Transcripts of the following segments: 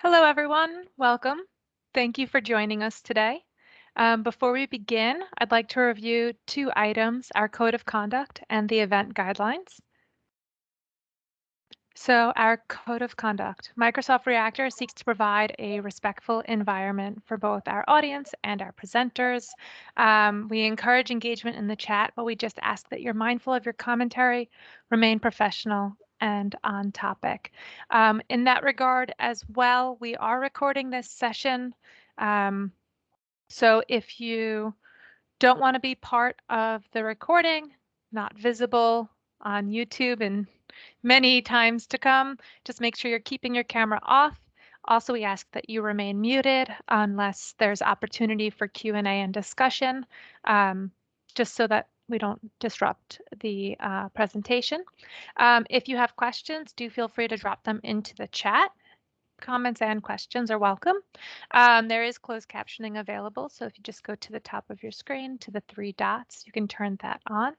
Hello, everyone. Welcome. Thank you for joining us today. Before we begin, I'd like to review two items, our code of conduct and the event guidelines. So our code of conduct. Microsoft Reactor seeks to provide a respectful environment for both our audience and our presenters. We encourage engagement in the chat, but we just ask that you're mindful of your commentary, remain professional, and on topic. In that regard as well, we are recording this session. So if you don't want to be part of the recording, not visible on YouTube and many times to come, just make sure you're keeping your camera off. Also, we ask that you remain muted unless there's opportunity for Q&A and discussion, just so that we don't disrupt the presentation. If you have questions, do feel free to drop them into the chat. Comments and questions are welcome. There is closed captioning available, so if you just go to the top of your screen to the three dots, you can turn that on.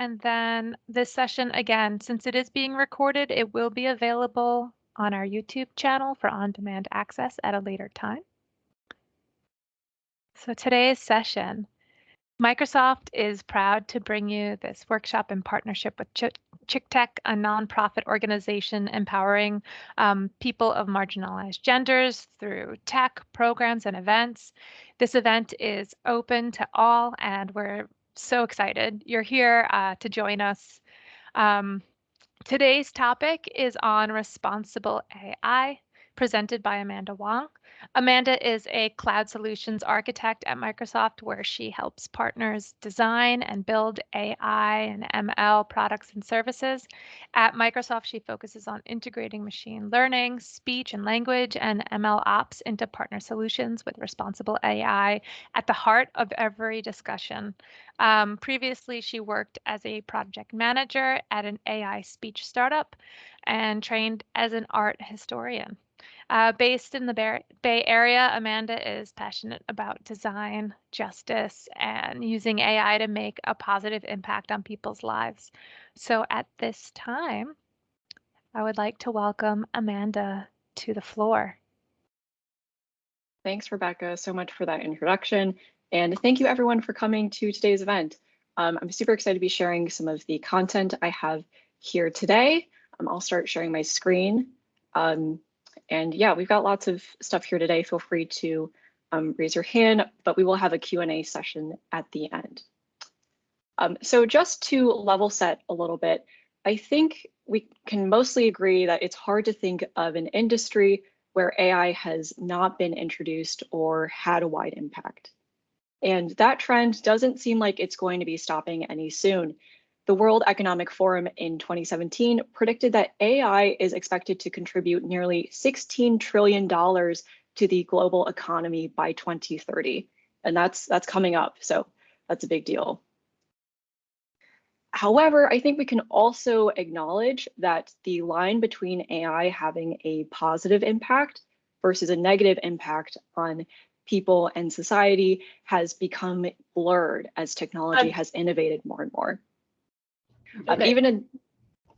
And then this session, again, since it is being recorded, it will be available on our YouTube channel for on-demand access at a later time. So today's session, Microsoft is proud to bring you this workshop in partnership with ChickTech, a nonprofit organization empowering people of marginalized genders through tech, programs, and events. This event is open to all, and we're so excited you're here to join us. Today's topic is on responsible AI, presented by Amanda Wong. Amanda is a cloud solutions architect at Microsoft, where she helps partners design and build AI and ML products and services. At Microsoft, she focuses on integrating machine learning, speech and language, and MLOps into partner solutions with responsible AI at the heart of every discussion. Previously, she worked as a project manager at an AI speech startup and trained as an art historian. Based in the Bay Area, Amanda is passionate about design, justice, and using AI to make a positive impact on people's lives. So at this time, I would like to welcome Amanda to the floor. Thanks, Rebecca, so much for that introduction. And thank you everyone for coming to today's event. I'm super excited to be sharing some of the content I have here today. I'll start sharing my screen. And yeah, we've got lots of stuff here today. Feel free to raise your hand, but we will have a Q&A session at the end. So just to level set a little bit, I think we can mostly agree that it's hard to think of an industry where AI has not been introduced or had a wide impact. And that trend doesn't seem like it's going to be stopping any soon. The World Economic Forum in 2017 predicted that AI is expected to contribute nearly $16 trillion to the global economy by 2030. And that's coming up, so that's a big deal. However, I think we can also acknowledge that the line between AI having a positive impact versus a negative impact on people and society has become blurred as technology has innovated more and more. Even in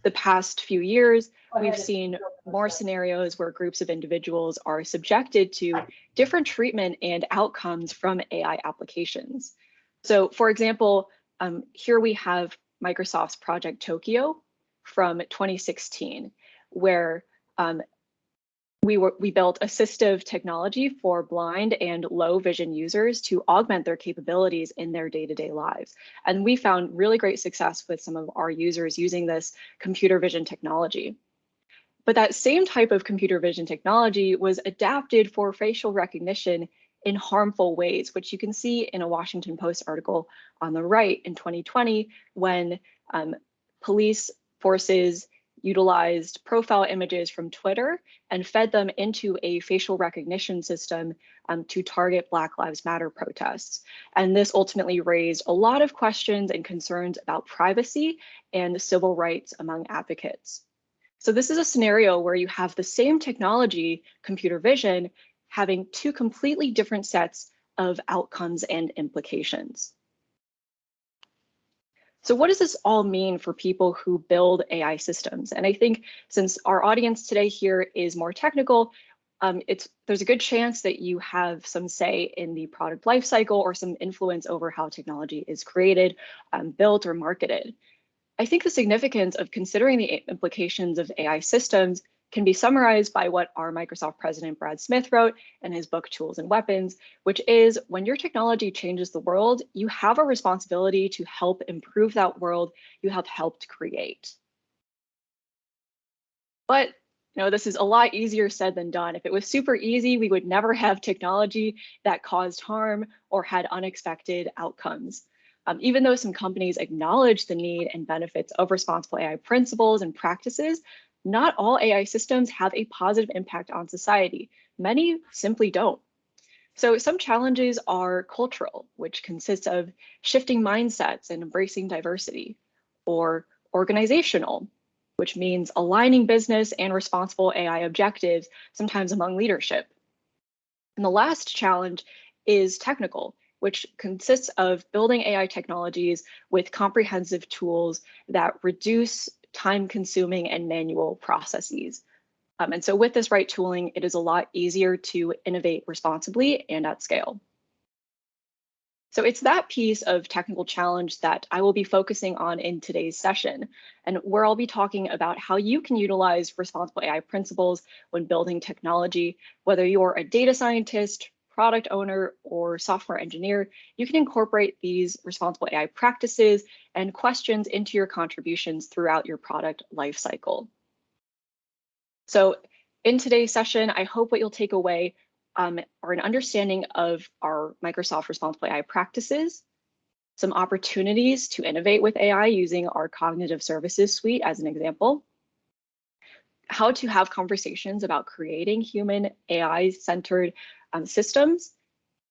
the past few years, we've seen more scenarios where groups of individuals are subjected to different treatment and outcomes from AI applications. So for example, here we have Microsoft's Project Tokyo from 2016, where we built assistive technology for blind and low vision users to augment their capabilities in their day-to-day lives. And we found really great success with some of our users using this computer vision technology. But that same type of computer vision technology was adapted for facial recognition in harmful ways, which you can see in a Washington Post article on the right in 2020, when police forces utilized profile images from Twitter and fed them into a facial recognition system to target Black Lives Matter protests. And this ultimately raised a lot of questions and concerns about privacy and civil rights among advocates. So this is a scenario where you have the same technology, computer vision, having two completely different sets of outcomes and implications. So what does this all mean for people who build AI systems? And I think since our audience today here is more technical, there's a good chance that you have some say in the product lifecycle or some influence over how technology is created, built, or marketed. I think the significance of considering the implications of AI systems can be summarized by what our Microsoft president, Brad Smith, wrote in his book, Tools and Weapons, which is when your technology changes the world, you have a responsibility to help improve that world you have helped create. But this is a lot easier said than done. If it was super easy, we would never have technology that caused harm or had unexpected outcomes. Even though some companies acknowledge the need and benefits of responsible AI principles and practices, not all AI systems have a positive impact on society. Many simply don't. So some challenges are cultural, which consists of shifting mindsets and embracing diversity, or organizational, which means aligning business and responsible AI objectives, sometimes among leadership. And the last challenge is technical, which consists of building AI technologies with comprehensive tools that reduce time-consuming and manual processes. And so with this right tooling, it is a lot easier to innovate responsibly and at scale. So it's that piece of technical challenge that I will be focusing on in today's session, and where I'll be talking about how you can utilize responsible AI principles when building technology. Whether you're a data scientist, product owner, or software engineer, you can incorporate these responsible AI practices and questions into your contributions throughout your product lifecycle. So in today's session, I hope what you'll take away are an understanding of our Microsoft Responsible AI practices, some opportunities to innovate with AI using our cognitive services suite as an example, how to have conversations about creating human AI-centered systems,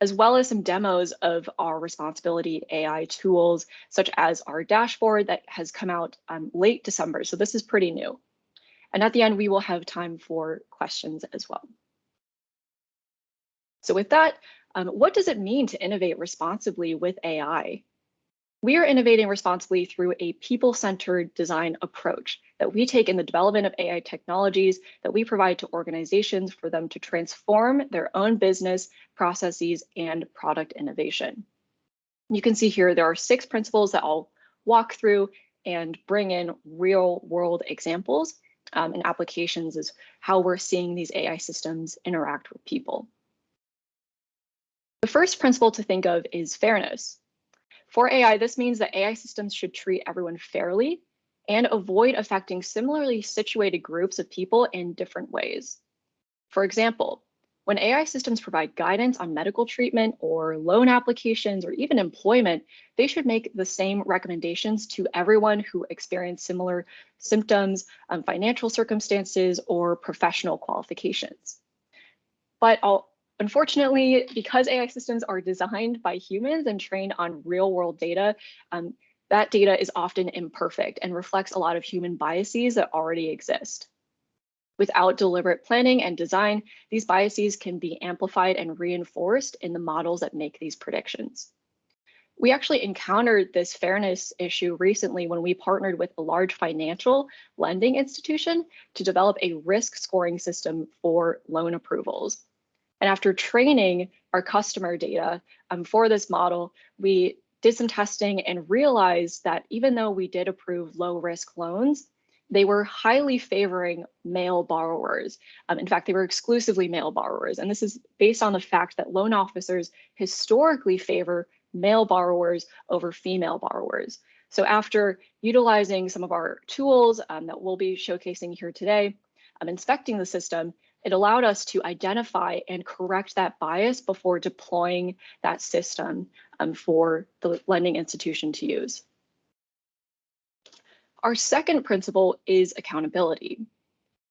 as well as some demos of our responsibility AI tools, such as our dashboard that has come out late December. So this is pretty new. And at the end, we will have time for questions as well. So with that, what does it mean to innovate responsibly with AI? We are innovating responsibly through a people-centered design approach that we take in the development of AI technologies that we provide to organizations for them to transform their own business processes and product innovation. You can see here there are 6 principles that I'll walk through and bring in real-world examples and applications as how we're seeing these AI systems interact with people. The first principle to think of is fairness. For AI, this means that AI systems should treat everyone fairly and avoid affecting similarly situated groups of people in different ways. For example, when AI systems provide guidance on medical treatment or loan applications or even employment, they should make the same recommendations to everyone who experience similar symptoms, financial circumstances, or professional qualifications. But unfortunately, because AI systems are designed by humans and trained on real-world data, that data is often imperfect and reflects a lot of human biases that already exist. Without deliberate planning and design, these biases can be amplified and reinforced in the models that make these predictions. We actually encountered this fairness issue recently when we partnered with a large financial lending institution to develop a risk scoring system for loan approvals. And after training our customer data for this model, we did some testing and realized that even though we did approve low risk loans, they were highly favoring male borrowers. In fact, they were exclusively male borrowers. And this is based on the fact that loan officers historically favor male borrowers over female borrowers. So after utilizing some of our tools that we'll be showcasing here today, inspecting the system, it allowed us to identify and correct that bias before deploying that system for the lending institution to use. Our second principle is accountability.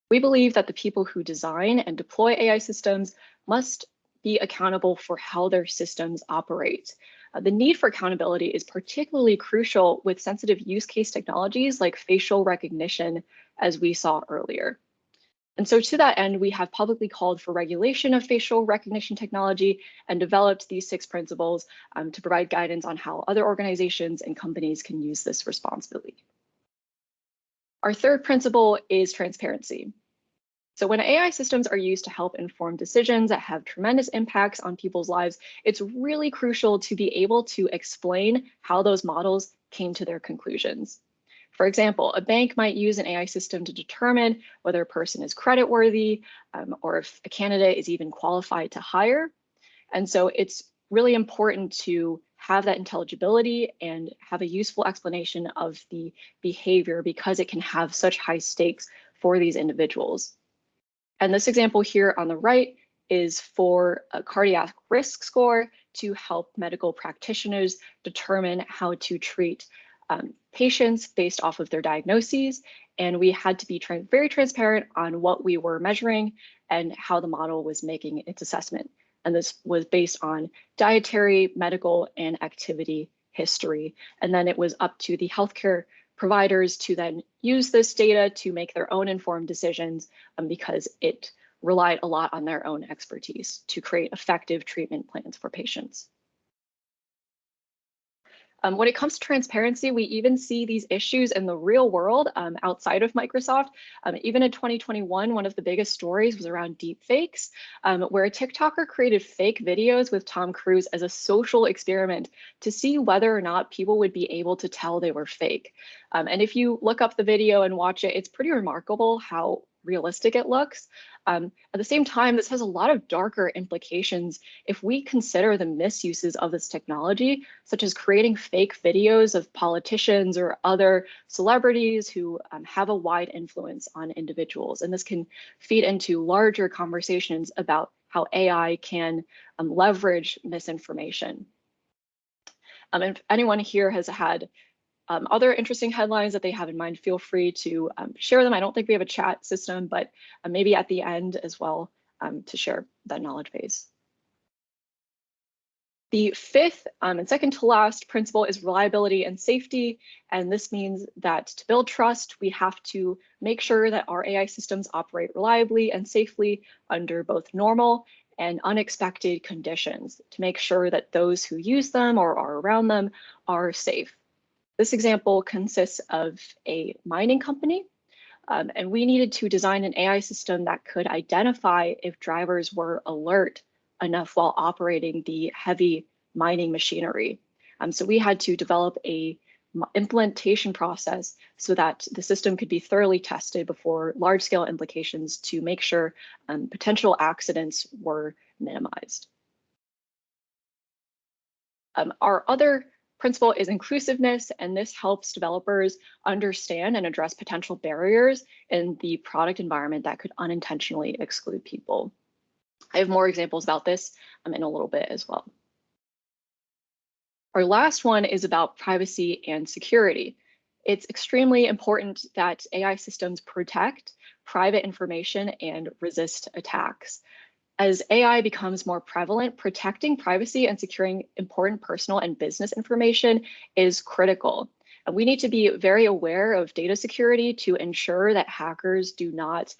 We believe that the people who design and deploy AI systems must be accountable for how their systems operate. The need for accountability is particularly crucial with sensitive use case technologies like facial recognition, as we saw earlier. And so to that end, we have publicly called for regulation of facial recognition technology and developed these 6 principles to provide guidance on how other organizations and companies can use this responsibly. Our third principle is transparency. So when AI systems are used to help inform decisions that have tremendous impacts on people's lives, it's really crucial to be able to explain how those models came to their conclusions. For example, a bank might use an AI system to determine whether a person is creditworthy or if a candidate is even qualified to hire. And so it's really important to have that intelligibility and have a useful explanation of the behavior because it can have such high stakes for these individuals. And this example here on the right is for a cardiac risk score to help medical practitioners determine how to treat patients based off of their diagnoses. And we had to be very transparent on what we were measuring and how the model was making its assessment. And this was based on dietary, medical, and activity history. And then it was up to the healthcare providers to then use this data to make their own informed decisions because it relied a lot on their own expertise to create effective treatment plans for patients. When it comes to transparency, we even see these issues in the real world outside of Microsoft. Even in 2021, one of the biggest stories was around deepfakes, where a TikToker created fake videos with Tom Cruise as a social experiment to see whether or not people would be able to tell they were fake. And if you look up the video and watch it, it's pretty remarkable how realistic it looks. At the same time, this has a lot of darker implications if we consider the misuses of this technology, such as creating fake videos of politicians or other celebrities who have a wide influence on individuals. And this can feed into larger conversations about how AI can leverage misinformation. If anyone here has had other interesting headlines that they have in mind, feel free to share them. I don't think we have a chat system, but maybe at the end as well to share that knowledge base. The fifth and second to last principle is reliability and safety. And this means that to build trust, we have to make sure that our AI systems operate reliably and safely under both normal and unexpected conditions to make sure that those who use them or are around them are safe. This example consists of a mining company, and we needed to design an AI system that could identify if drivers were alert enough while operating the heavy mining machinery. So we had to develop a implementation process so that the system could be thoroughly tested before large-scale implications to make sure potential accidents were minimized. Our other principle is inclusiveness, and this helps developers understand and address potential barriers in the product environment that could unintentionally exclude people. I have more examples about this in a little bit as well. Our last one is about privacy and security. It's extremely important that AI systems protect private information and resist attacks. As AI becomes more prevalent, protecting privacy and securing important personal and business information is critical. And we need to be very aware of data security to ensure that hackers do not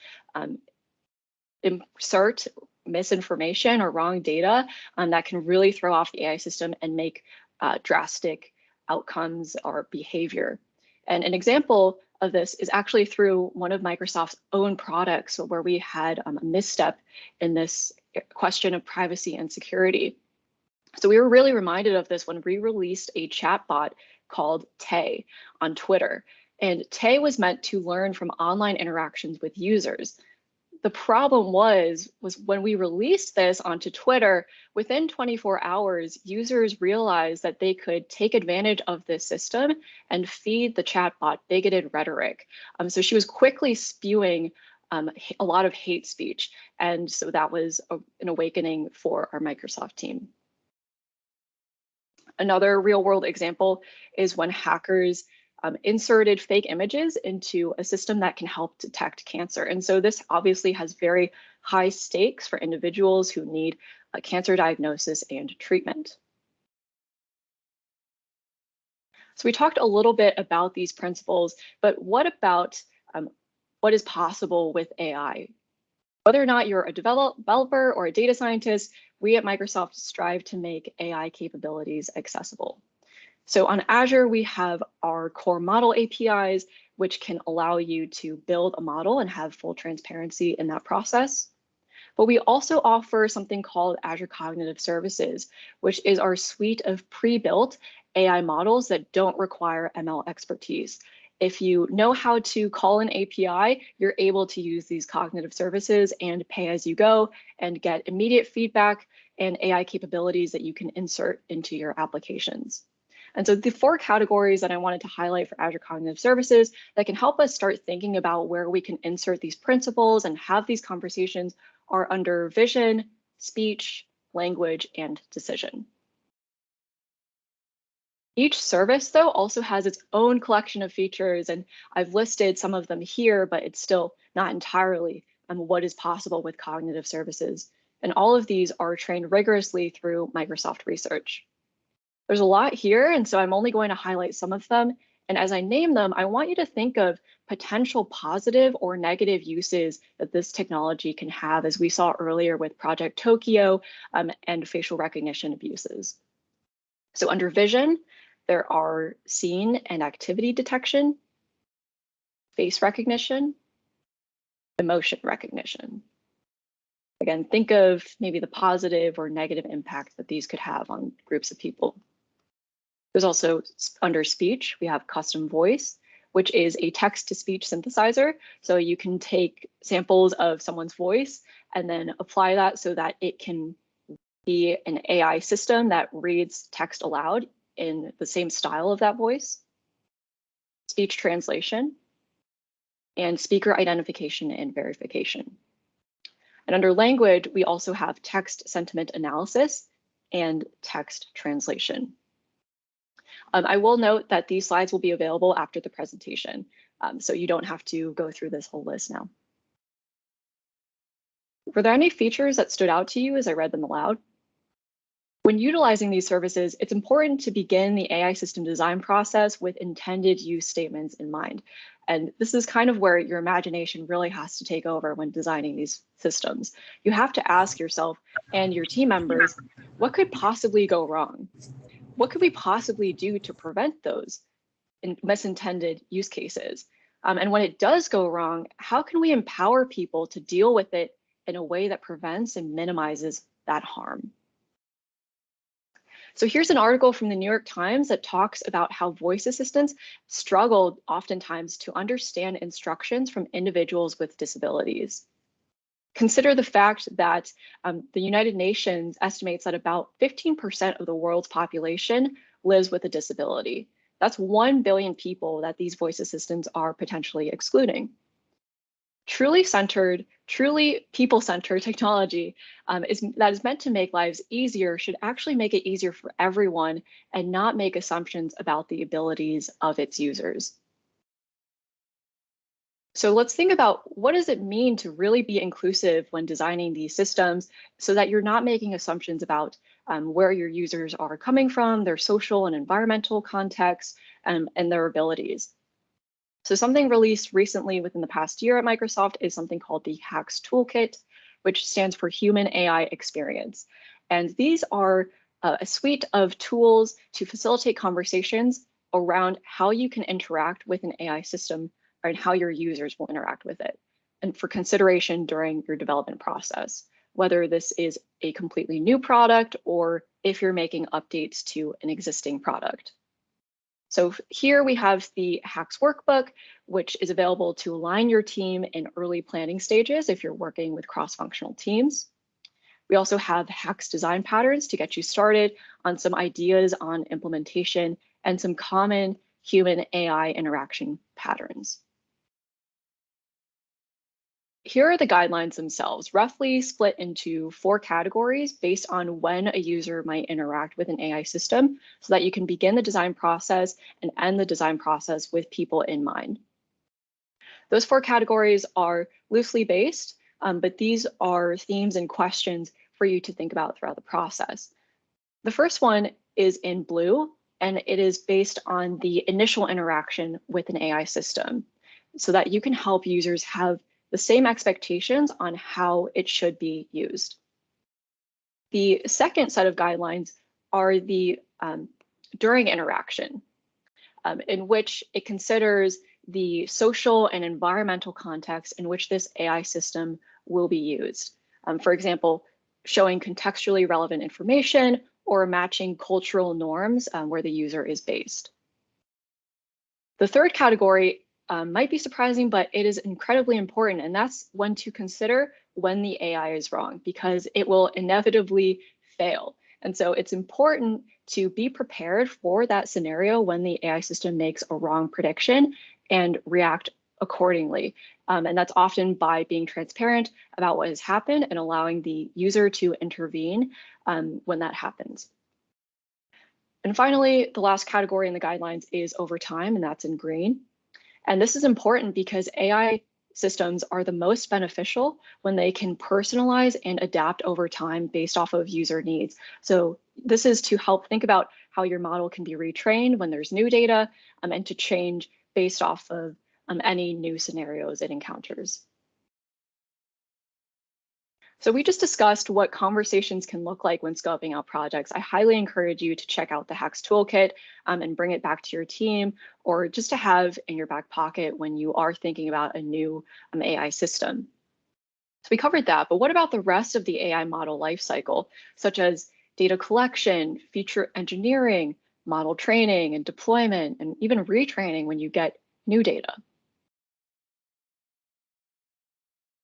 insert misinformation or wrong data that can really throw off the AI system and make drastic outcomes or behavior. And an example of this is actually through one of Microsoft's own products where we had a misstep in this question of privacy and security. So we were really reminded of this when we released a chatbot called Tay on Twitter. And Tay was meant to learn from online interactions with users. The problem was when we released this onto Twitter, within 24 hours, users realized that they could take advantage of this system and feed the chatbot bigoted rhetoric. So she was quickly spewing a lot of hate speech. And so that was an awakening for our Microsoft team. Another real world example is when hackers inserted fake images into a system that can help detect cancer. And so this obviously has very high stakes for individuals who need a cancer diagnosis and treatment. So we talked a little bit about these principles, but what about what is possible with AI? Whether or not you're a developer or a data scientist, we at Microsoft strive to make AI capabilities accessible. So on Azure, we have our core model APIs, which can allow you to build a model and have full transparency in that process. But we also offer something called Azure Cognitive Services, which is our suite of pre-built AI models that don't require ML expertise. If you know how to call an API, you're able to use these cognitive services and pay as you go and get immediate feedback and AI capabilities that you can insert into your applications. And so the 4 categories that I wanted to highlight for Azure Cognitive Services that can help us start thinking about where we can insert these principles and have these conversations are under vision, speech, language, and decision. Each service, though, also has its own collection of features, and I've listed some of them here, but it's still not entirely what is possible with cognitive services. And all of these are trained rigorously through Microsoft Research. There's a lot here, and so I'm only going to highlight some of them. And as I name them, I want you to think of potential positive or negative uses that this technology can have, as we saw earlier with Project Tokyo and facial recognition abuses. So under vision, there are scene and activity detection, face recognition, emotion recognition. Again, think of maybe the positive or negative impact that these could have on groups of people. There's also under speech, we have custom voice, which is a text-to-speech synthesizer. So you can take samples of someone's voice and then apply that so that it can be an AI system that reads text aloud in the same style of that voice, speech translation, and speaker identification and verification. And under language, we also have text sentiment analysis and text translation. I will note that these slides will be available after the presentation, so you don't have to go through this whole list now. Were there any features that stood out to you as I read them aloud? When utilizing these services, it's important to begin the AI system design process with intended use statements in mind. And this is kind of where your imagination really has to take over when designing these systems. You have to ask yourself and your team members, what could possibly go wrong? What could we possibly do to prevent those misintended use cases? And when it does go wrong, how can we empower people to deal with it in a way that prevents and minimizes that harm? So here's an article from the New York Times that talks about how voice assistants struggled oftentimes to understand instructions from individuals with disabilities. Consider the fact that the United Nations estimates that about 15% of the world's population lives with a disability. That's 1 billion people that these voice assistants are potentially excluding. Truly people-centered technology that is meant to make lives easier should actually make it easier for everyone and not make assumptions about the abilities of its users. So let's think about what does it mean to really be inclusive when designing these systems so that you're not making assumptions about where your users are coming from, their social and environmental context, and their abilities. So something released recently within the past year at Microsoft is something called the HAX Toolkit, which stands for Human AI Experience. And these are a suite of tools to facilitate conversations around how you can interact with an AI system and how your users will interact with it, and for consideration during your development process, whether this is a completely new product or if you're making updates to an existing product. So here we have the HAX workbook, which is available to align your team in early planning stages if you're working with cross-functional teams. We also have HAX design patterns to get you started on some ideas on implementation and some common human AI interaction patterns. Here are the guidelines themselves, roughly split into 4 categories based on when a user might interact with an AI system so that you can begin the design process and end the design process with people in mind. Those 4 categories are loosely based, but these are themes and questions for you to think about throughout the process. The first one is in blue, and it is based on the initial interaction with an AI system so that you can help users have the same expectations on how it should be used. The second set of guidelines are the during interaction, in which it considers the social and environmental context in which this AI system will be used. For example, showing contextually relevant information or matching cultural norms where the user is based. The third category might be surprising, but it is incredibly important, and that's when to consider when the AI is wrong, because it will inevitably fail. And so it's important to be prepared for that scenario when the AI system makes a wrong prediction and react accordingly. And that's often by being transparent about what has happened and allowing the user to intervene when that happens. And finally, the last category in the guidelines is over time, and that's in green. And this is important because AI systems are the most beneficial when they can personalize and adapt over time based off of user needs. So this is to help think about how your model can be retrained when there's new data and to change based off of any new scenarios it encounters. So we just discussed what conversations can look like when scoping out projects. I highly encourage you to check out the HAX Toolkit and bring it back to your team, or just to have in your back pocket when you are thinking about a new AI system. So we covered that, but what about the rest of the AI model lifecycle, such as data collection, feature engineering, model training and deployment, and even retraining when you get new data?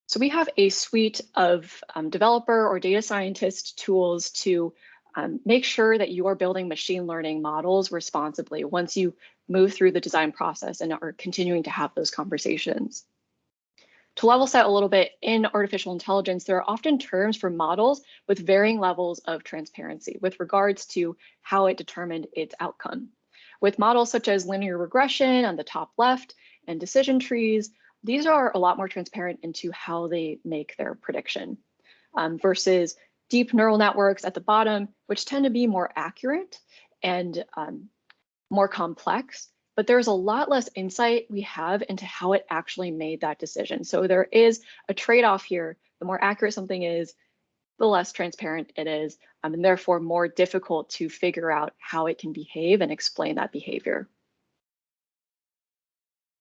So we have a suite of developer or data scientist tools to make sure that you are building machine learning models responsibly once you move through the design process and are continuing to have those conversations. To level set a little bit, in artificial intelligence, there are often terms for models with varying levels of transparency with regards to how it determined its outcome. With models such as linear regression on the top left and decision trees, these are a lot more transparent into how they make their prediction versus deep neural networks at the bottom, which tend to be more accurate and more complex, but there's a lot less insight we have into how it actually made that decision. So there is a trade-off here. The more accurate something is, the less transparent it is, and therefore more difficult to figure out how it can behave and explain that behavior.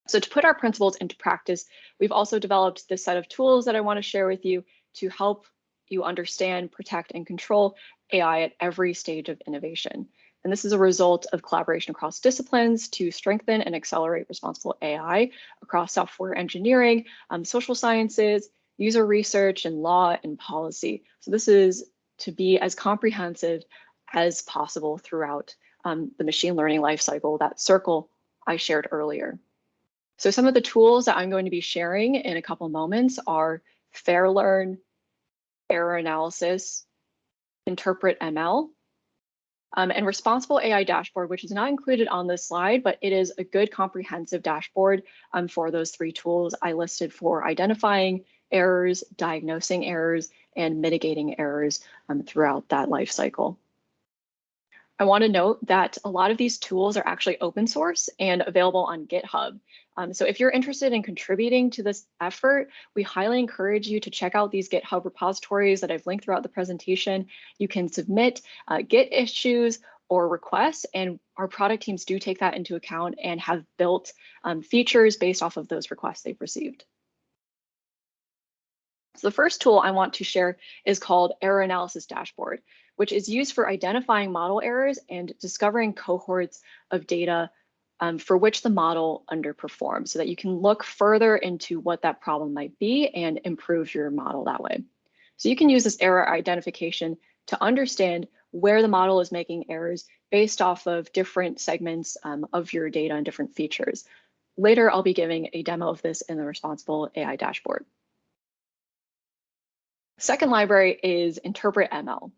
So to put our principles into practice, we've also developed this set of tools that I want to share with you to help you understand, protect, and control AI at every stage of innovation. And this is a result of collaboration across disciplines to strengthen and accelerate responsible AI across software engineering, social sciences, user research, and law and policy. So this is to be as comprehensive as possible throughout the machine learning lifecycle, that circle I shared earlier. So some of the tools that I'm going to be sharing in a couple moments are Fairlearn, error analysis, interpret ML, and responsible AI dashboard, which is not included on this slide, but it is a good comprehensive dashboard for those three tools I listed for identifying errors, diagnosing errors, and mitigating errors throughout that life cycle. I want to note that a lot of these tools are actually open source and available on GitHub. So if you're interested in contributing to this effort, we highly encourage you to check out these GitHub repositories that I've linked throughout the presentation. You can submit Git issues or requests, and our product teams do take that into account and have built features based off of those requests they've received. So the first tool I want to share is called Error Analysis Dashboard, which is used for identifying model errors and discovering cohorts of data for which the model underperformed, so that you can look further into what that problem might be and improve your model that way. So you can use this error identification to understand where the model is making errors based off of different segments of your data and different features. Later, I'll be giving a demo of this in the Responsible AI dashboard. Second library is Interpret ML.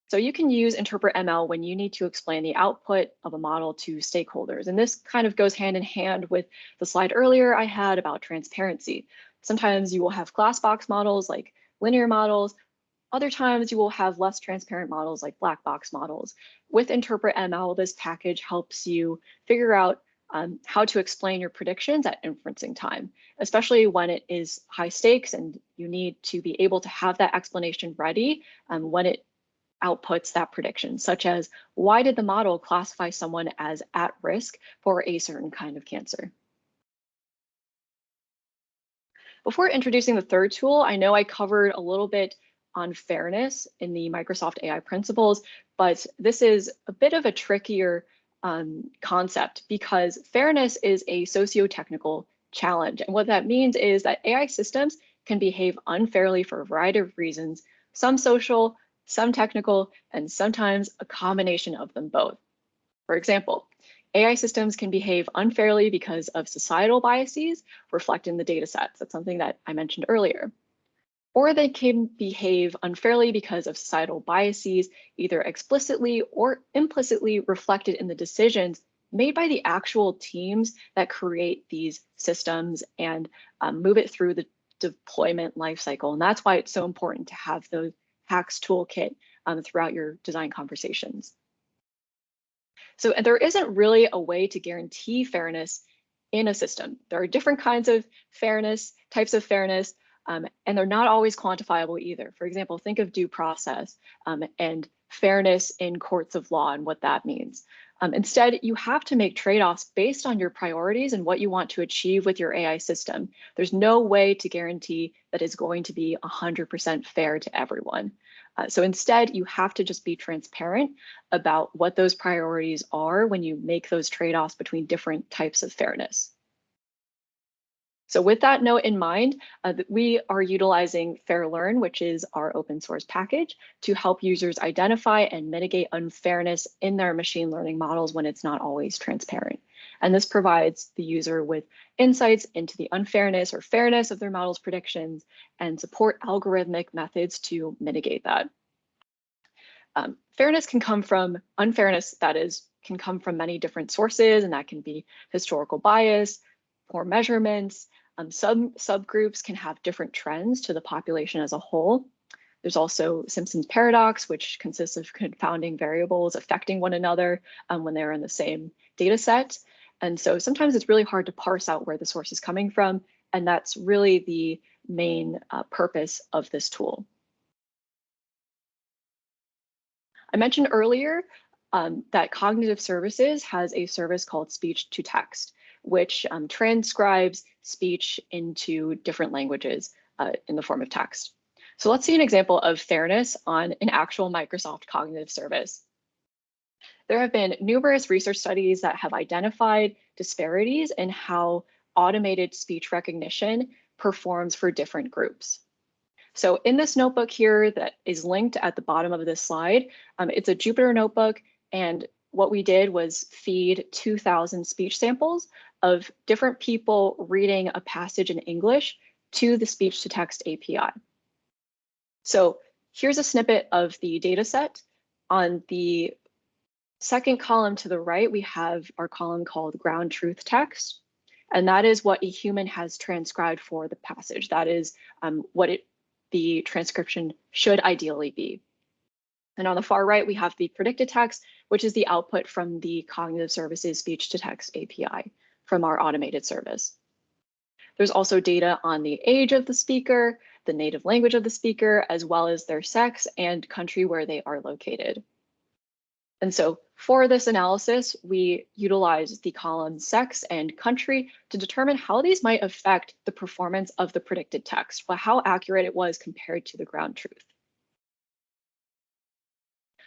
So you can use Interpret ML when you need to explain the output of a model to stakeholders. And this kind of goes hand in hand with the slide earlier I had about transparency. Sometimes you will have glass box models like linear models. Other times you will have less transparent models like black box models. With Interpret ML, this package helps you figure out how to explain your predictions at inferencing time, especially when it is high stakes and you need to be able to have that explanation ready when it outputs that prediction, such as why did the model classify someone as at risk for a certain kind of cancer? Before introducing the third tool, I know I covered a little bit on fairness in the Microsoft AI principles, but this is a bit of a trickier concept because fairness is a socio-technical challenge. And what that means is that AI systems can behave unfairly for a variety of reasons, some social, some technical, and sometimes a combination of them both. For example, AI systems can behave unfairly because of societal biases reflected in the data sets. That's something that I mentioned earlier. Or they can behave unfairly because of societal biases, either explicitly or implicitly reflected in the decisions made by the actual teams that create these systems and move it through the deployment lifecycle. And that's why it's so important to have those hacks toolkit throughout your design conversations. So there isn't really a way to guarantee fairness in a system. There are different kinds of fairness, types of fairness, and they're not always quantifiable either. For example, think of due process and fairness in courts of law and what that means. Instead, you have to make trade-offs based on your priorities and what you want to achieve with your AI system. There's no way to guarantee that it's going to be 100% fair to everyone. So instead, you have to just be transparent about what those priorities are when you make those trade-offs between different types of fairness. So with that note in mind, we are utilizing Fairlearn, which is our open source package, to help users identify and mitigate unfairness in their machine learning models when it's not always transparent. And this provides the user with insights into the unfairness or fairness of their model's predictions and support algorithmic methods to mitigate that. Fairness can come from unfairness, that is, can come from many different sources, and that can be historical bias, poor measurements. Subgroups can have different trends to the population as a whole. There's also Simpson's paradox, which consists of confounding variables affecting one another when they're in the same data set. And so sometimes it's really hard to parse out where the source is coming from, and that's really the main purpose of this tool. I mentioned earlier that Cognitive Services has a service called speech to text, which transcribes speech into different languages in the form of text. So let's see an example of fairness on an actual Microsoft Cognitive Service. There have been numerous research studies that have identified disparities in how automated speech recognition performs for different groups. So in this notebook here that is linked at the bottom of this slide, it's a Jupyter notebook, and what we did was feed 2,000 speech samples of different people reading a passage in English to the speech to text API. So here's a snippet of the data set. On the second column to the right, we have our column called ground truth text, and that is what a human has transcribed for the passage. That is what the transcription should ideally be. And on the far right, we have the predicted text, which is the output from the Cognitive Services speech to text API from our automated service. There's also data on the age of the speaker, the native language of the speaker, as well as their sex and country where they are located. And so for this analysis, we utilize the columns sex and country to determine how these might affect the performance of the predicted text, but how accurate it was compared to the ground truth.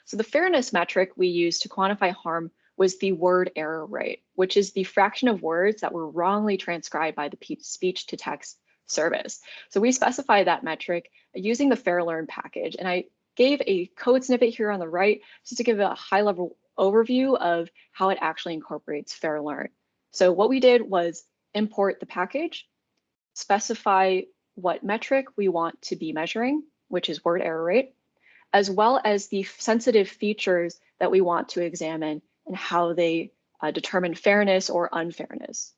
So the fairness metric we used to quantify harm was the word error rate, which is the fraction of words that were wrongly transcribed by the speech to text service. So we specify that metric using the Fairlearn package, and I gave a code snippet here on the right just to give a high-level overview of how it actually incorporates Fairlearn. So what we did was import the package, specify what metric we want to be measuring, which is word error rate, as well as the sensitive features that we want to examine and how they determine fairness or unfairness.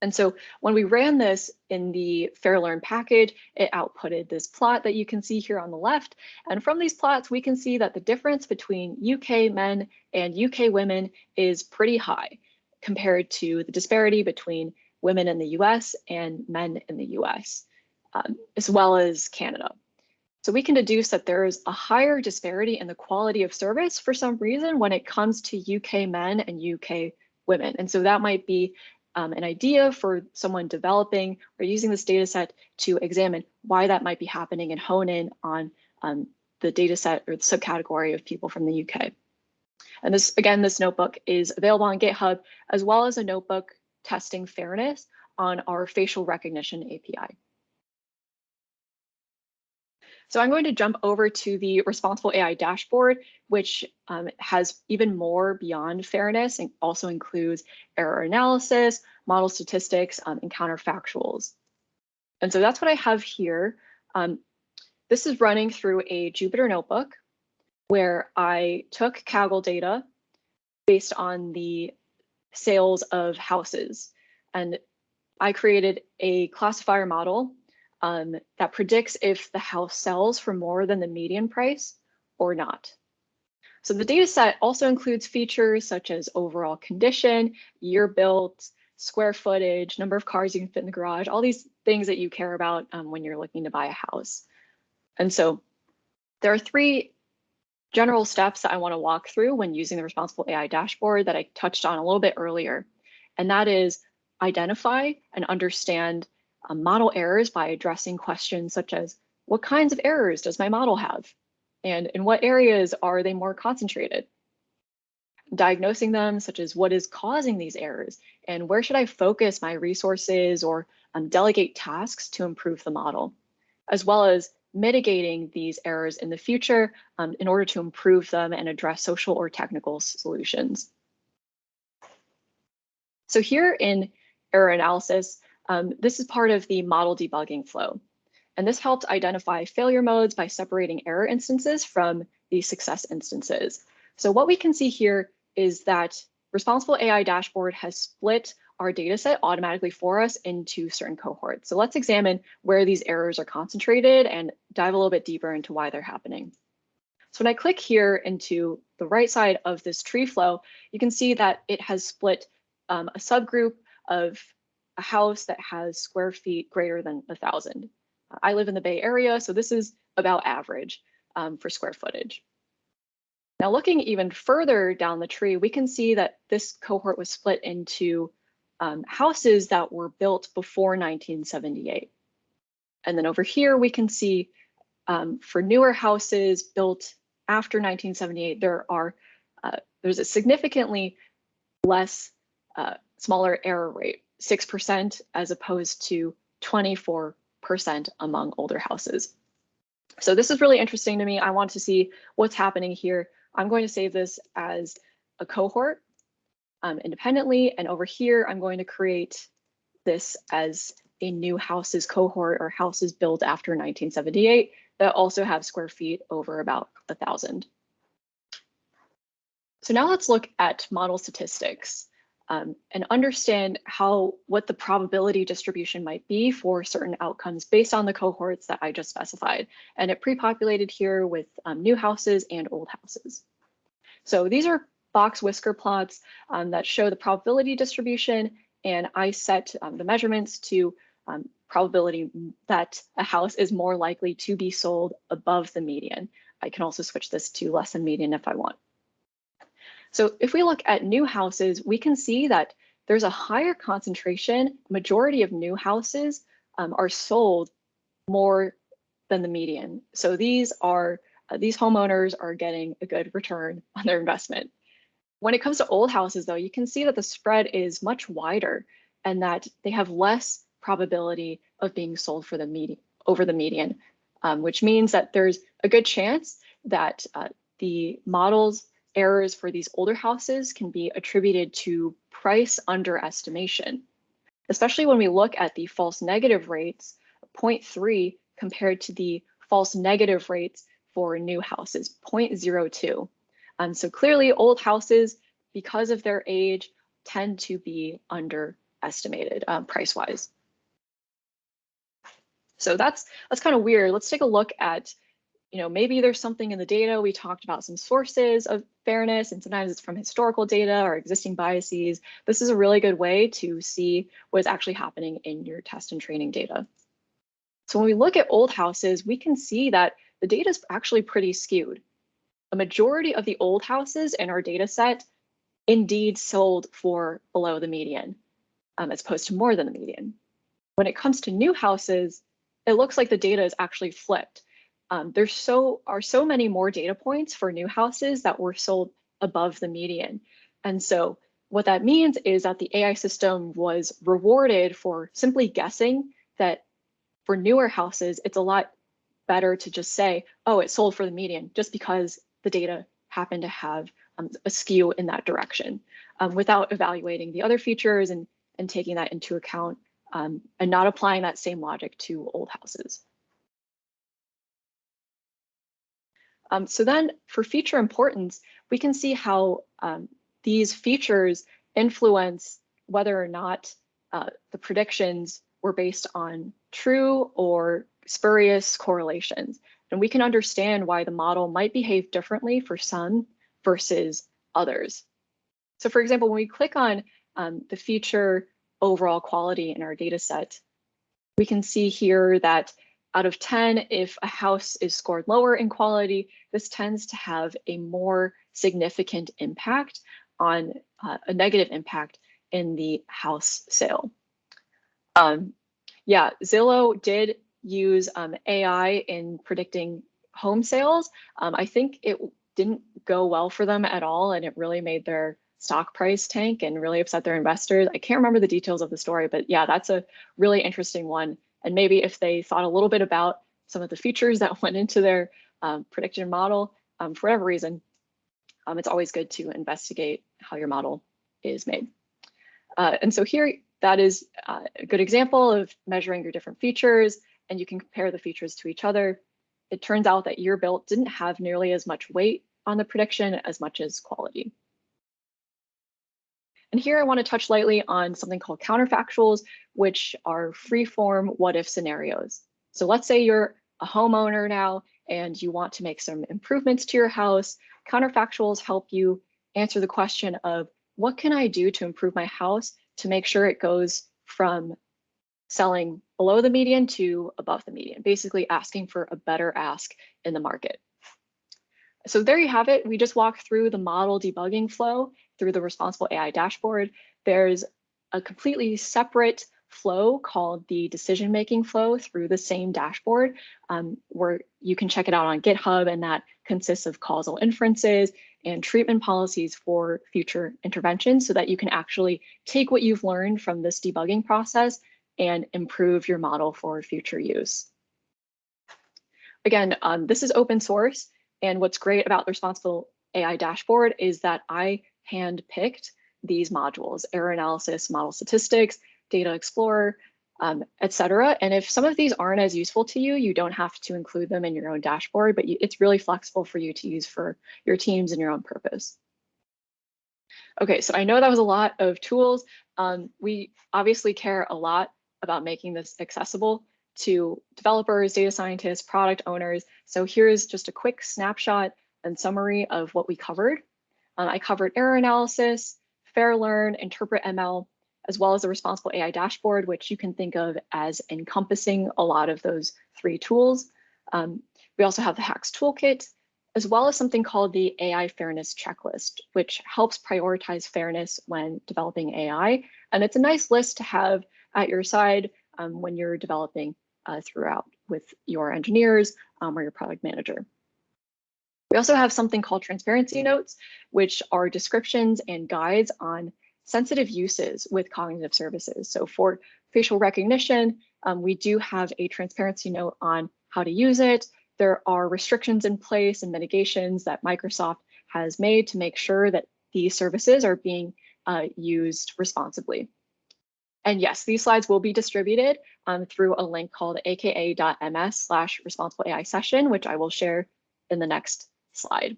And so when we ran this in the Fairlearn package, it outputted this plot that you can see here on the left. And from these plots, we can see that the difference between UK men and UK women is pretty high. compared to the disparity between women in the US and men in the US, as well as Canada. So we can deduce that there is a higher disparity in the quality of service for some reason when it comes to UK men and UK women. And so that might be an idea for someone developing or using this data set to examine why that might be happening and hone in on the data set or the subcategory of people from the UK. And this, again, this notebook is available on GitHub, as well as a notebook testing fairness on our facial recognition API. So I'm going to jump over to the Responsible AI dashboard, which has even more beyond fairness and also includes error analysis, model statistics, and counterfactuals. And so that's what I have here. This is running through a Jupyter notebook where I took Kaggle data based on the sales of houses. And I created a classifier model that predicts if the house sells for more than the median price or not. So the data set also includes features such as overall condition, year built, square footage, number of cars you can fit in the garage, all these things that you care about when you're looking to buy a house. And so there are 3 general steps that I want to walk through when using the Responsible AI dashboard that I touched on a little bit earlier. And that is identify and understand model errors by addressing questions such as, what kinds of errors does my model have? And in what areas are they more concentrated? Diagnosing them, such as what is causing these errors and where should I focus my resources or delegate tasks to improve the model, as well as mitigating these errors in the future in order to improve them and address social or technical solutions. So here in error analysis, this is part of the model debugging flow. And this helped identify failure modes by separating error instances from the success instances. So what we can see here is that Responsible AI dashboard has split our data set automatically for us into certain cohorts. So let's examine where these errors are concentrated and dive a little bit deeper into why they're happening. So when I click here into the right side of this tree flow, you can see that it has split a subgroup of a house that has square feet greater than 1,000. I live in the Bay Area, so this is about average for square footage. Now, looking even further down the tree, we can see that this cohort was split into houses that were built before 1978. And then over here, we can see for newer houses built after 1978, there's a significantly less smaller error rate, 6% as opposed to 24% among older houses. So this is really interesting to me. I want to see what's happening here. I'm going to save this as a cohort independently. And over here, I'm going to create this as a new houses cohort or houses built after 1978 that also have square feet over about 1,000. So now let's look at model statistics and understand what the probability distribution might be for certain outcomes based on the cohorts that I just specified. And it pre-populated here with new houses and old houses. So these are box whisker plots that show the probability distribution, and I set the measurements to probability that a house is more likely to be sold above the median. I can also switch this to less than median if I want. So if we look at new houses, we can see that there's a higher concentration. Majority of new houses are sold more than the median. So these homeowners are getting a good return on their investment. When it comes to old houses, though, you can see that the spread is much wider and that they have less probability of being sold for over the median, which means that there's a good chance that the model's errors for these older houses can be attributed to price underestimation, especially when we look at the false negative rates, 0.3 compared to the false negative rates for new houses, 0.02. So clearly old houses, because of their age, tend to be underestimated price-wise. So that's kind of weird. Let's take a look at, maybe there's something in the data. We talked about some sources of fairness, and sometimes it's from historical data or existing biases. This is a really good way to see what is actually happening in your test and training data. So when we look at old houses, we can see that the data is actually pretty skewed. A majority of the old houses in our data set indeed sold for below the median, as opposed to more than the median. When it comes to new houses, it looks like the data is actually flipped. There are so many more data points for new houses that were sold above the median. And so what that means is that the AI system was rewarded for simply guessing that for newer houses, it's a lot better to just say, oh, it sold for the median, just because the data happened to have a skew in that direction, without evaluating the other features and taking that into account, and not applying that same logic to old houses. So then for feature importance, we can see how these features influence whether or not the predictions were based on true or spurious correlations. And we can understand why the model might behave differently for some versus others. So for example, when we click on the feature overall quality in our data set, we can see here that out of 10, if a house is scored lower in quality, this tends to have a more significant impact on a negative impact in the house sale. Yeah, Zillow did use AI in predicting home sales. I think it didn't go well for them at all, and it really made their stock price tank and really upset their investors. I can't remember the details of the story, but yeah, that's a really interesting one. And maybe if they thought a little bit about some of the features that went into their prediction model, for whatever reason, it's always good to investigate how your model is made. And so here, that is a good example of measuring your different features, and you can compare the features to each other. It turns out that your build didn't have nearly as much weight on the prediction as much as quality. And here I want to touch lightly on something called counterfactuals, which are free-form what-if scenarios. So let's say you're a homeowner now and you want to make some improvements to your house. Counterfactuals help you answer the question of, what can I do to improve my house to make sure it goes from selling below the median to above the median, basically asking for a better ask in the market. So there you have it. We just walked through the model debugging flow through the Responsible AI dashboard. There's a completely separate flow called the decision-making flow through the same dashboard, where you can check it out on GitHub, and that consists of causal inferences and treatment policies for future interventions so that you can actually take what you've learned from this debugging process and improve your model for future use. Again, this is open source. And what's great about the Responsible AI dashboard is that I hand-picked these modules: error analysis, model statistics, data explorer, etc. And if some of these aren't as useful to you, you don't have to include them in your own dashboard, but it's really flexible for you to use for your teams and your own purpose. Okay, so I know that was a lot of tools. We obviously care a lot about making this accessible to developers, data scientists, product owners. So here's just a quick snapshot and summary of what we covered. I covered error analysis, Fairlearn, Interpret ML, as well as the Responsible AI dashboard, which you can think of as encompassing a lot of those three tools. We also have the Hacks Toolkit, as well as something called the AI Fairness Checklist, which helps prioritize fairness when developing AI. And it's a nice list to have at your side when you're developing throughout with your engineers or your product manager. We also have something called transparency notes, which are descriptions and guides on sensitive uses with cognitive services. So for facial recognition, we do have a transparency note on how to use it. There are restrictions in place and mitigations that Microsoft has made to make sure that these services are being used responsibly. And yes, these slides will be distributed through a link called aka.ms/responsible AI session, which I will share in the next slide.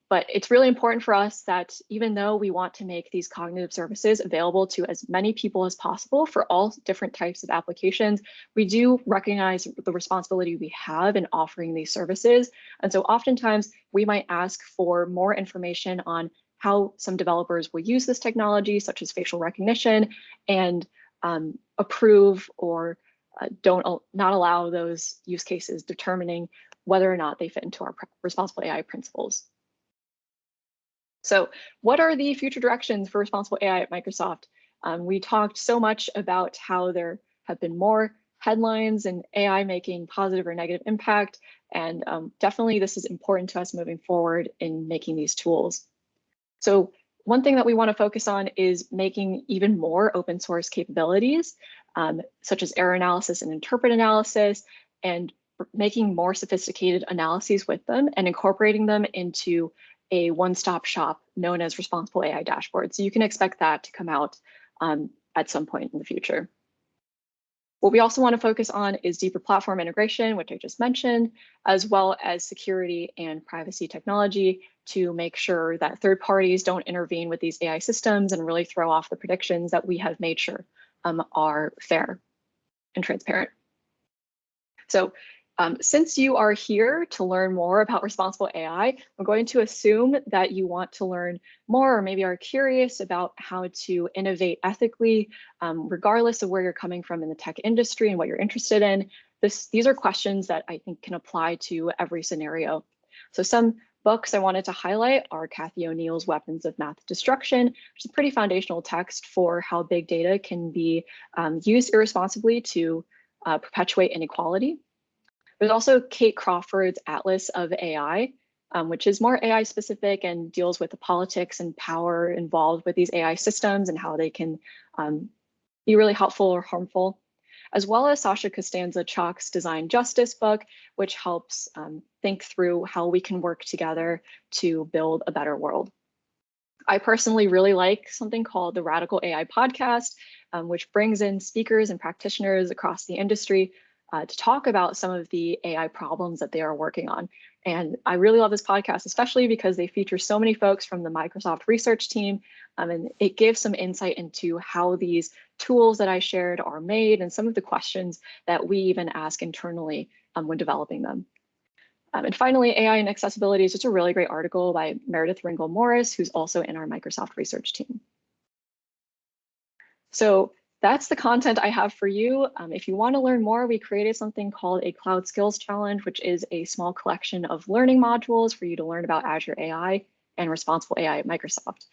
But it's really important for us that even though we want to make these cognitive services available to as many people as possible for all different types of applications, we do recognize the responsibility we have in offering these services. And so oftentimes we might ask for more information on how some developers will use this technology, such as facial recognition, and approve or not allow those use cases, determining whether or not they fit into our responsible AI principles. So what are the future directions for responsible AI at Microsoft? We talked so much about how there have been more headlines and AI making positive or negative impact. And definitely this is important to us moving forward in making these tools. So one thing that we want to focus on is making even more open source capabilities, such as error analysis and interpret analysis, and making more sophisticated analyses with them and incorporating them into a one-stop shop known as Responsible AI Dashboard. So you can expect that to come out at some point in the future. What we also want to focus on is deeper platform integration, which I just mentioned, as well as security and privacy technology to make sure that third parties don't intervene with these AI systems and really throw off the predictions that we have made sure are fair and transparent. So since you are here to learn more about responsible AI, I'm going to assume that you want to learn more or maybe are curious about how to innovate ethically, regardless of where you're coming from in the tech industry and what you're interested in. These are questions that I think can apply to every scenario. So some books I wanted to highlight are Cathy O'Neill's Weapons of Math Destruction, which is a pretty foundational text for how big data can be used irresponsibly to perpetuate inequality. There's also Kate Crawford's Atlas of AI, which is more AI specific and deals with the politics and power involved with these AI systems and how they can be really helpful or harmful, as well as Sasha Costanza-Chock's Design Justice book, which helps think through how we can work together to build a better world. I personally really like something called the Radical AI Podcast, which brings in speakers and practitioners across the industry to talk about some of the AI problems that they are working on. And I really love this podcast, especially because they feature so many folks from the Microsoft research team, and it gives some insight into how these tools that I shared are made and some of the questions that we even ask internally when developing them. And finally, AI and Accessibility is just a really great article by Meredith Ringel Morris, who's also in our Microsoft research team. So that's the content I have for you. If you want to learn more, we created something called a Cloud Skills Challenge, which is a small collection of learning modules for you to learn about Azure AI and responsible AI at Microsoft.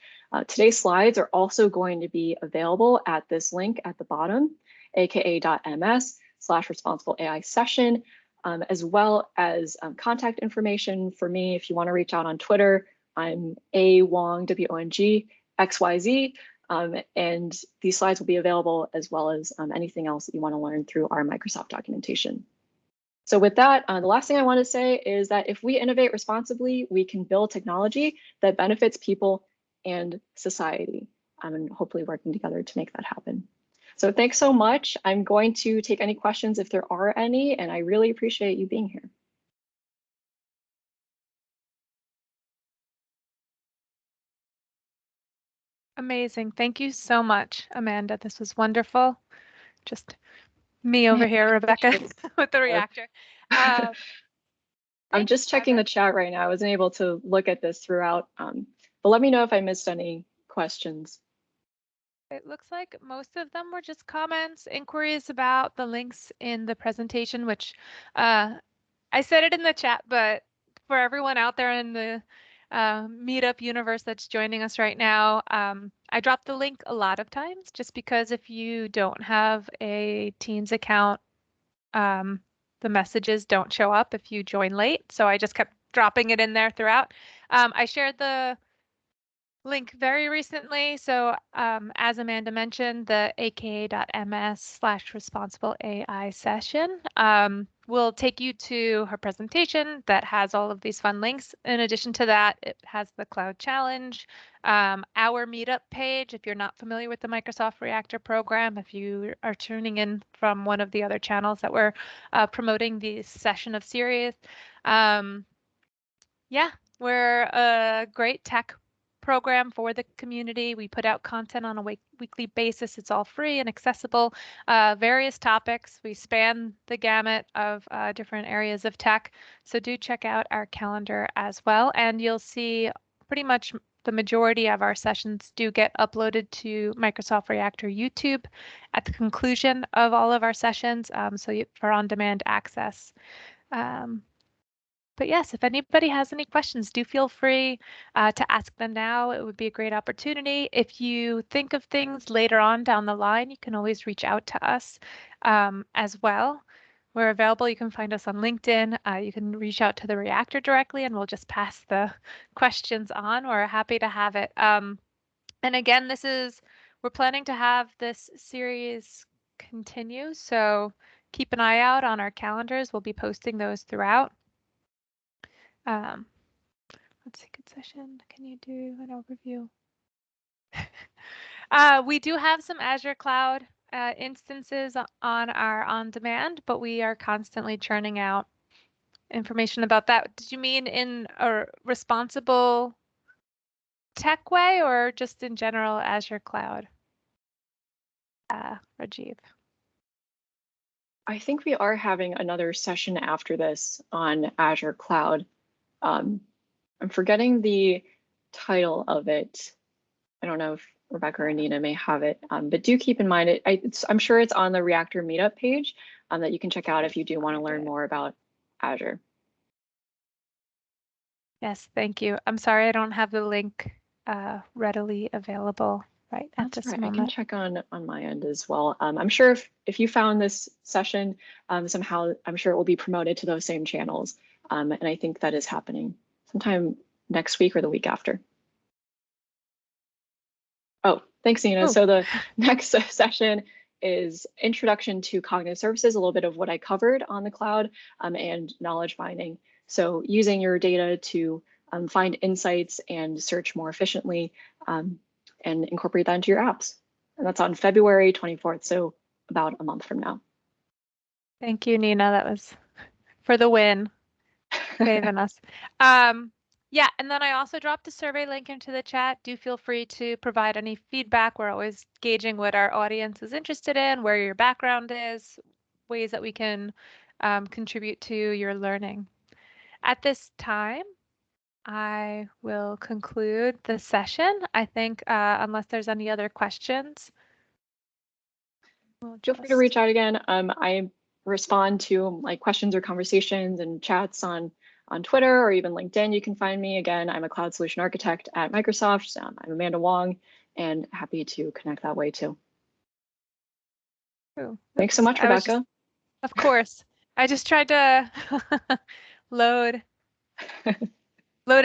Today's slides are also going to be available at this link at the bottom, aka.ms/responsible AI session, as well as contact information for me. If you want to reach out on Twitter, I'm Wong, W-O-N-G, XYZ. And these slides will be available as well as anything else that you want to learn through our Microsoft documentation. So with that, the last thing I want to say is that if we innovate responsibly, we can build technology that benefits people and society, and hopefully working together to make that happen. So thanks so much. I'm going to take any questions if there are any, and I really appreciate you being here. Amazing. Thank you so much, Amanda. This was wonderful. Just me over here, Rebecca, with the reactor. I'm just checking the chat right now. I wasn't able to look at this throughout, but let me know if I missed any questions. It looks like most of them were just comments, inquiries about the links in the presentation, which I said it in the chat, but for everyone out there in the meetup universe that's joining us right now, I dropped the link a lot of times just because if you don't have a Teams account, the messages don't show up if you join late. So I just kept dropping it in there throughout. I shared the link very recently. So as Amanda mentioned, the aka.ms/responsible AI session will take you to her presentation that has all of these fun links. In addition to that, it has the Cloud Challenge, our meetup page. If you're not familiar with the Microsoft Reactor program, if you are tuning in from one of the other channels that we're promoting the session of series, yeah, We're a great tech program for the community. We put out content on a weekly basis. It's all free and accessible. Various topics. We span the gamut of different areas of tech. So do check out our calendar as well. And you'll see pretty much the majority of our sessions do get uploaded to Microsoft Reactor YouTube at the conclusion of all of our sessions. For on-demand access. But yes, if anybody has any questions, do feel free to ask them now. It would be a great opportunity. If you think of things later on down the line, you can always reach out to us as well. We're available. You can find us on LinkedIn. You can reach out to the Reactor directly, and we'll just pass the questions on. We're happy to have it. And again, we're planning to have this series continue, so keep an eye out on our calendars. We'll be posting those throughout. Let's see, good session. Can you do an overview? We do have some Azure Cloud instances on our on-demand, but we are constantly churning out information about that. Did you mean in a responsible tech way or just in general Azure Cloud? Rajiv. I think we are having another session after this on Azure Cloud. I'm forgetting the title of it. I don't know if Rebecca or Nina may have it, but do keep in mind, I'm sure it's on the Reactor Meetup page that you can check out if you do want to learn more about Azure. Yes, thank you. I'm sorry I don't have the link readily available right at this moment. I can check on my end as well. I'm sure if you found this session somehow, I'm sure it will be promoted to those same channels. And I think that is happening sometime next week or the week after. Oh, thanks, Nina. So the next session is Introduction to Cognitive Services, a little bit of what I covered on the cloud and knowledge finding. So using your data to find insights and search more efficiently and incorporate that into your apps. And that's on February 24th, so about a month from now. Thank you, Nina. That was for the win, saving us. Yeah, and then I also dropped a survey link into the chat. Do feel free to provide any feedback. We're always gauging what our audience is interested in, where your background is, ways that we can contribute to your learning. At this time, I will conclude the session. I think unless there's any other questions. Feel free to reach out again. I respond to like questions or conversations and chats on Twitter or even LinkedIn. You can find me. Again, I'm a cloud solution architect at Microsoft. I'm Amanda Wong and happy to connect that way too. Ooh, thanks so much, Rebecca. Of course. I just tried to load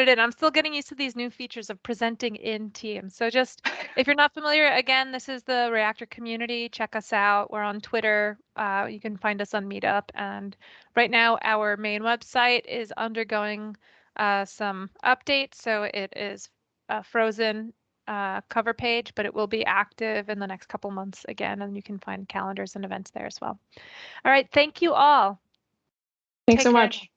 it in. I'm still getting used to these new features of presenting in Teams. So just, if you're not familiar, again, this is the Reactor community. Check us out. We're on Twitter. You can find us on Meetup. And right now, our main website is undergoing some updates. So it is a frozen cover page, but it will be active in the next couple months again. And you can find calendars and events there as well. All right. Thank you all. Thanks so much.